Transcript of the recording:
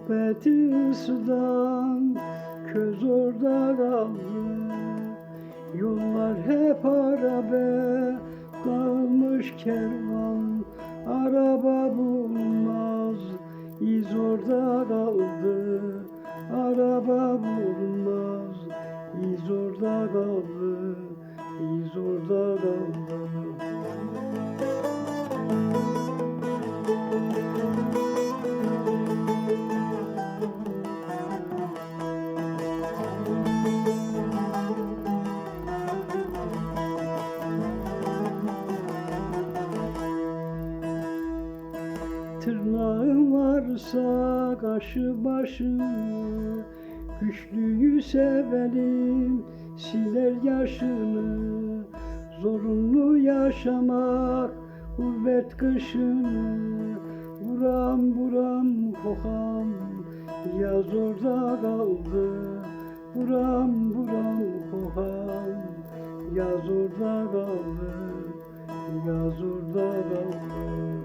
Sohbeti sudan köz orada kaldı. Yollar hep arabe, kalmış kervan. Araba bulmaz, iz orada kaldı. Araba bulmaz, iz orada kaldı. İz orada kaldı. Tırnağın varsa kaşı başını, güçlüyü sevelim siler yaşını. Zorunlu yaşamak gurbet kışını, buram buram kokam yaz orada kaldı. Buram buram kokam yaz orada kaldı. Yaz orada kaldı.